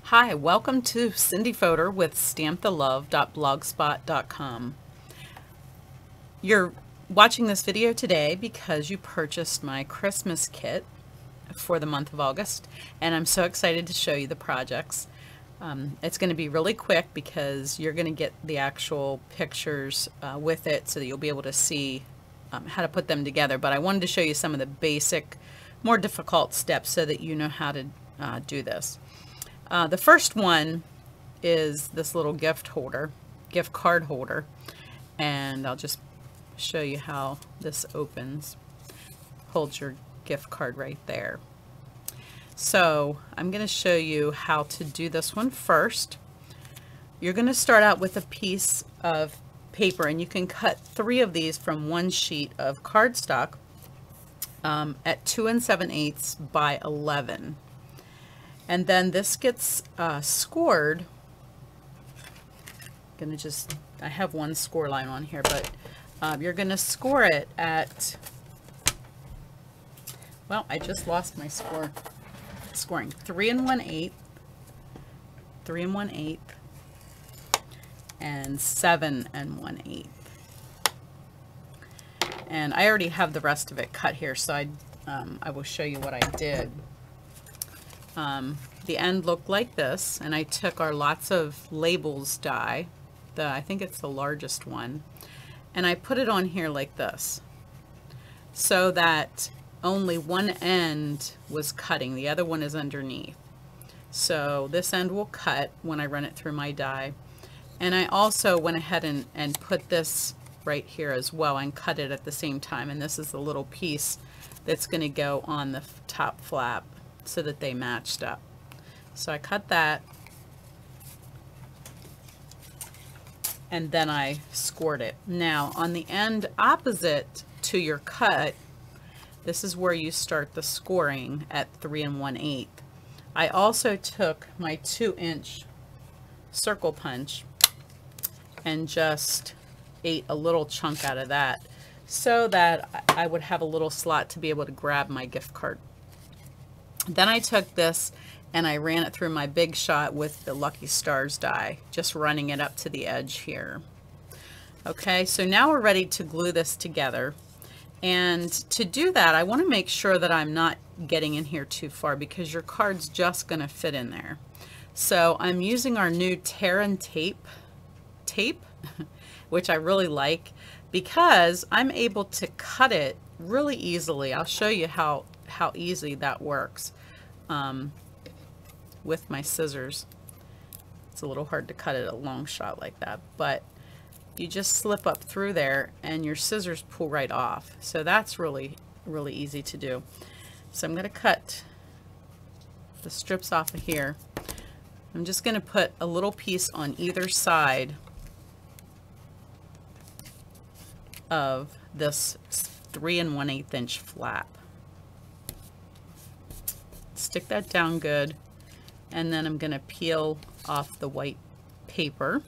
Hi, welcome to Cindy Fodor with stampthelove.blogspot.com. You're watching this video today because you purchased my Christmas kit for the month of August, and I'm so excited to show you the projects. It's going to be really quick because you're going to get the actual pictures with it so that you'll be able to see how to put them together, but I wanted to show you some of the basic, more difficult steps so that you know how to do this. The first one is this little gift card holder, and I'll just show you how this opens. Holds your gift card right there. So I'm going to show you how to do this one first. You're going to start out with a piece of paper, and you can cut 3 of these from one sheet of cardstock at 2 7/8 by 11. And then this gets scored. I have one score line on here, but you're gonna score it at, well, I just lost my scoring. 3 1/8, 3 1/8, and 7 1/8. And I already have the rest of it cut here, so I will show you what I did. The end looked like this, and I took our Lots of Labels die, I think it's the largest one, and I put it on here like this so that only one end was cutting, the other one is underneath. So this end will cut when I run it through my die. And I also went ahead and put this right here as well and cut it at the same time, and this is the little piece that's going to go on the top flap so that they matched up. So I cut that, and then I scored it. Now on the end opposite to your cut, this is where you start the scoring at 3 1/8. I also took my 2-inch circle punch and just ate a little chunk out of that so that I would have a little slot to be able to grab my gift card. Then I took this and I ran it through my Big Shot with the Lucky Stars die, just running it up to the edge here. Okay, so now we're ready to glue this together. And to do that, I want to make sure that I'm not getting in here too far because your card's just going to fit in there. So I'm using our new Terran tape, which I really like because I'm able to cut it really easily. I'll show you how easy that works with my scissors. It's a little hard to cut it a long shot like that, but you just slip up through there and your scissors pull right off. So that's really easy to do. So I'm going to cut the strips off of here. I'm just going to put a little piece on either side of this 3 1/8 inch flap. Stick that down good, and then I'm going to peel off the white paper,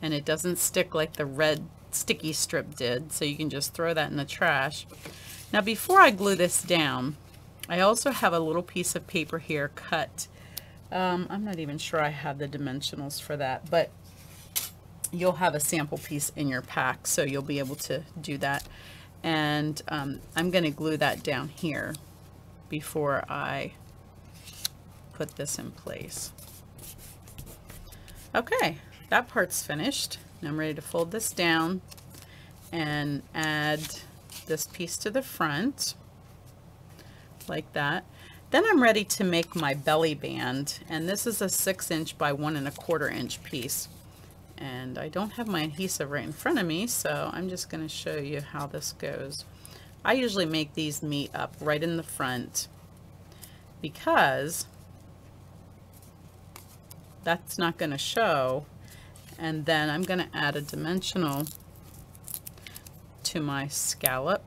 and it doesn't stick like the red sticky strip did, so you can just throw that in the trash. Now before I glue this down, I also have a little piece of paper here cut. I'm not even sure I have the dimensionals for that, but you'll have a sample piece in your pack, so you'll be able to do that. And I'm going to glue that down here before I put this in place. Okay, that part's finished. Now I'm ready to fold this down and add this piece to the front like that. Then I'm ready to make my belly band, and this is a 6-inch by 1 1/4 inch piece. And I don't have my adhesive right in front of me, so I'm just going to show you how this goes. I usually make these meet up right in the front because that's not going to show. And then I'm going to add a dimensional to my scallop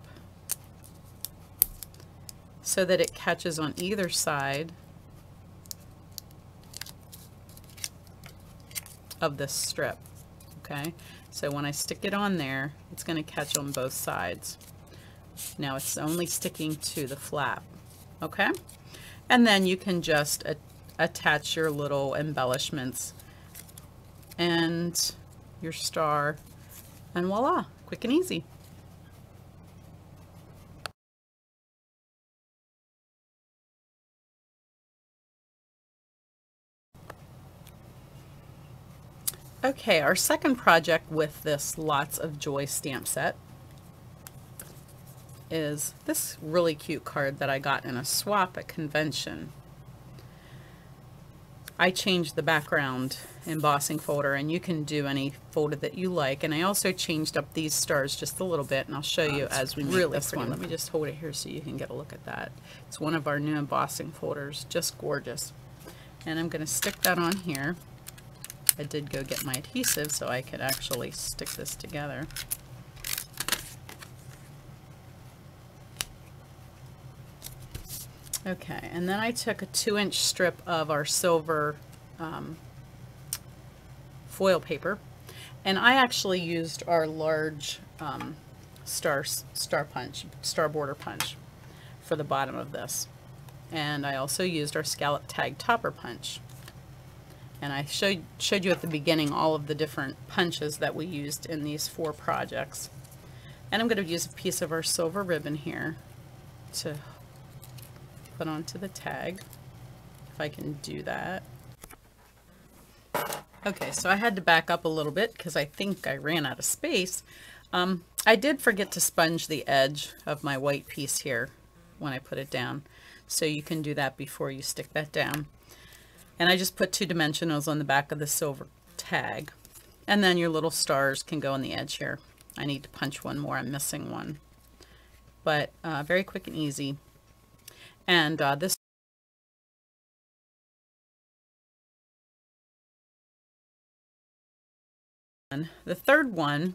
so that it catches on either side of this strip. Okay, so when I stick it on there, it's going to catch on both sides. Now it's only sticking to the flap. Okay, and then you can just attach your little embellishments and your star, and voila, quick and easy. Okay, our second project with this Lots of Joy stamp set is this really cute card that I got in a swap at convention. I changed the background embossing folder, and you can do any folder that you like, and I also changed up these stars just a little bit, and I'll show you as we make this one. Let me just hold it here so you can get a look at that. It's one of our new embossing folders, just gorgeous. And I'm going to stick that on here. I did go get my adhesive so I could actually stick this together. Okay, and then I took a 2-inch strip of our silver foil paper, and I actually used our large star border punch for the bottom of this, and I also used our scallop tag topper punch. And I showed you at the beginning all of the different punches that we used in these 4 projects. And I'm going to use a piece of our silver ribbon here to put onto the tag, if I can do that. Okay, so I had to back up a little bit because I think I ran out of space. I did forget to sponge the edge of my white piece here when I put it down, so you can do that before you stick that down. And I just put 2 dimensionals on the back of the silver tag, and then your little stars can go on the edge here. I need to punch one more, I'm missing one, but very quick and easy. And this one, the third one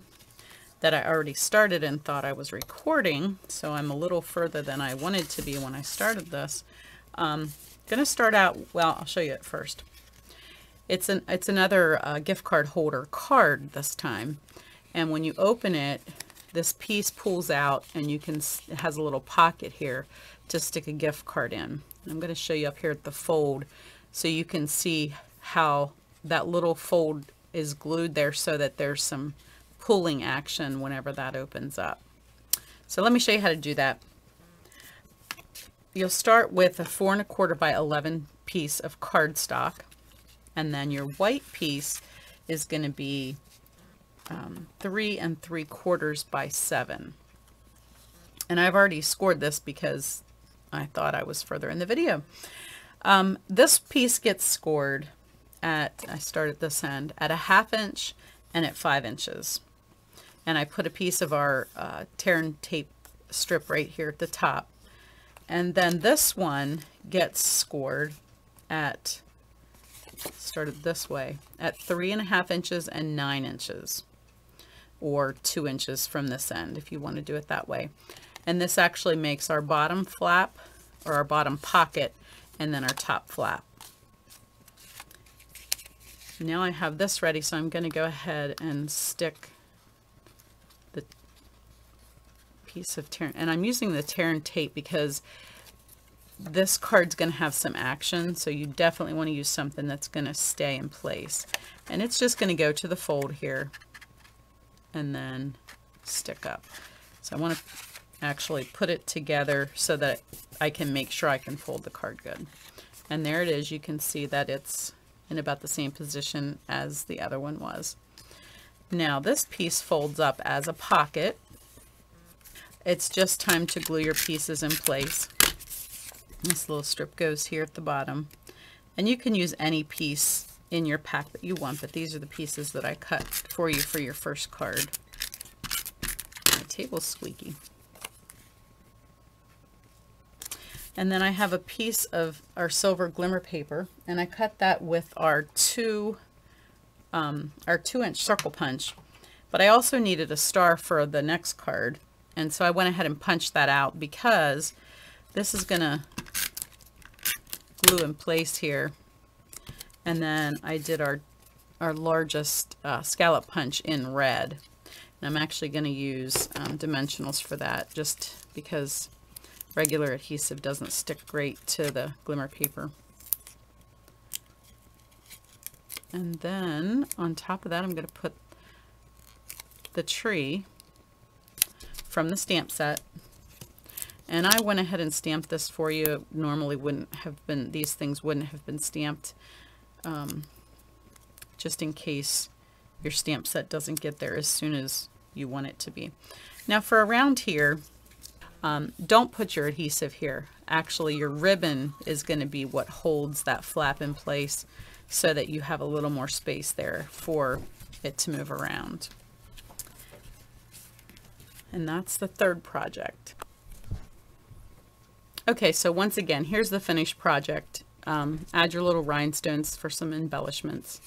that I already started and thought I was recording, so I'm a little further than I wanted to be when I started this. Going to start out, well, I'll show you it first. It's another gift card holder card this time, and when you open it, this piece pulls out, and you can, it has a little pocket here to stick a gift card in. I'm going to show you up here at the fold so you can see how that little fold is glued there so that there's some pulling action whenever that opens up. So let me show you how to do that. You'll start with a 4 1/4 by 11 piece of cardstock, and then your white piece is going to be 3 3/4 by 7. And I've already scored this because I thought I was further in the video. This piece gets scored at, I start at this end, at a 1/2 inch and at 5 inches. And I put a piece of our tear and tape strip right here at the top. And then this one gets scored at, started this way, at 3 1/2 inches and 9 inches, or 2 inches from this end if you want to do it that way. And this actually makes our bottom flap, or our bottom pocket, and then our top flap. Now I have this ready, so I'm going to go ahead and stick the piece of tear, and I'm using the tear and tape because this card's going to have some action, so you definitely want to use something that's going to stay in place. And it's just going to go to the fold here and then stick up. So I want to actually put it together so that I can make sure I can fold the card good. And there it is. You can see that it's in about the same position as the other one was. Now this piece folds up as a pocket. It's just time to glue your pieces in place. This little strip goes here at the bottom, and you can use any piece in your pack that you want, but these are the pieces that I cut for you for your first card. My table's squeaky. And then I have a piece of our silver glimmer paper, and I cut that with our 2-inch circle punch, but I also needed a star for the next card, and so I went ahead and punched that out because this is gonna glue in place here. And then I did our largest scallop punch in red, and I'm actually going to use dimensionals for that, just because regular adhesive doesn't stick great to the glimmer paper. And then on top of that, I'm going to put the tree from the stamp set. And I went ahead and stamped this for you. It normally wouldn't have been, these things wouldn't have been stamped, just in case your stamp set doesn't get there as soon as you want it to be. Now for around here, don't put your adhesive here. Actually, your ribbon is going to be what holds that flap in place so that you have a little more space there for it to move around. And that's the third project. Okay, so once again, here's the finished project. Add your little rhinestones for some embellishments.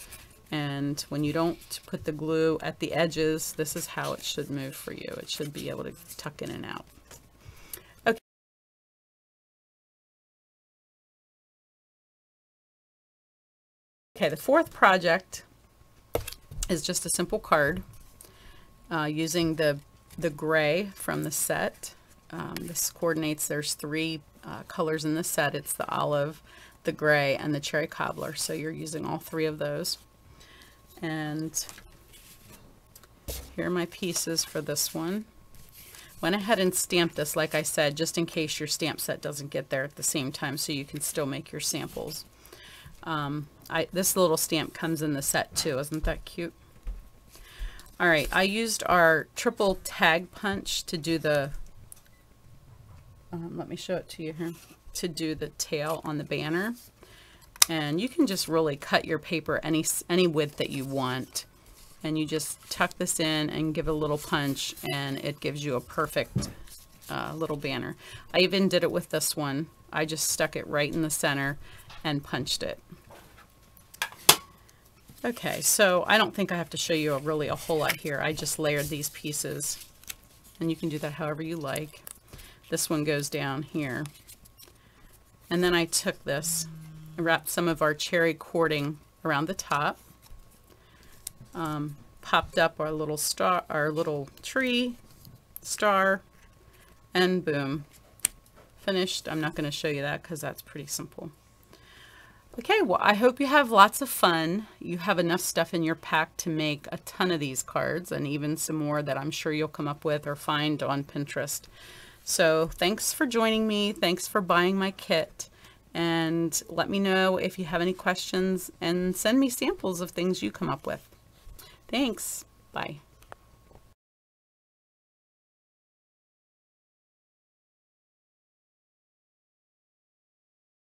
And when you don't put the glue at the edges, this is how it should move for you. It should be able to tuck in and out. Okay, the fourth project is just a simple card using the gray from the set. This coordinates, there's three colors in the set. It's the olive, the gray, and the cherry cobbler. So you're using all three of those. And here are my pieces for this one. Went ahead and stamped this, like I said, just in case your stamp set doesn't get there at the same time, so you can still make your samples. This little stamp comes in the set too. Isn't that cute? All right, I used our triple tag punch to do the, let me show it to you here, to do the tail on the banner. And you can just really cut your paper any width that you want. And you just tuck this in and give it a little punch, and it gives you a perfect little banner. I even did it with this one. I just stuck it right in the center and punched it. Okay, so I don't think I have to show you really a whole lot here. I just layered these pieces, and you can do that however you like. This one goes down here. And then I took this and wrapped some of our cherry cording around the top. Popped up our little star, our little tree, star, and boom. Finished. I'm not going to show you that because that's pretty simple. Okay, well, I hope you have lots of fun. You have enough stuff in your pack to make a ton of these cards, and even some more that I'm sure you'll come up with or find on Pinterest. So thanks for joining me. Thanks for buying my kit. And let me know if you have any questions, and send me samples of things you come up with. Thanks. Bye.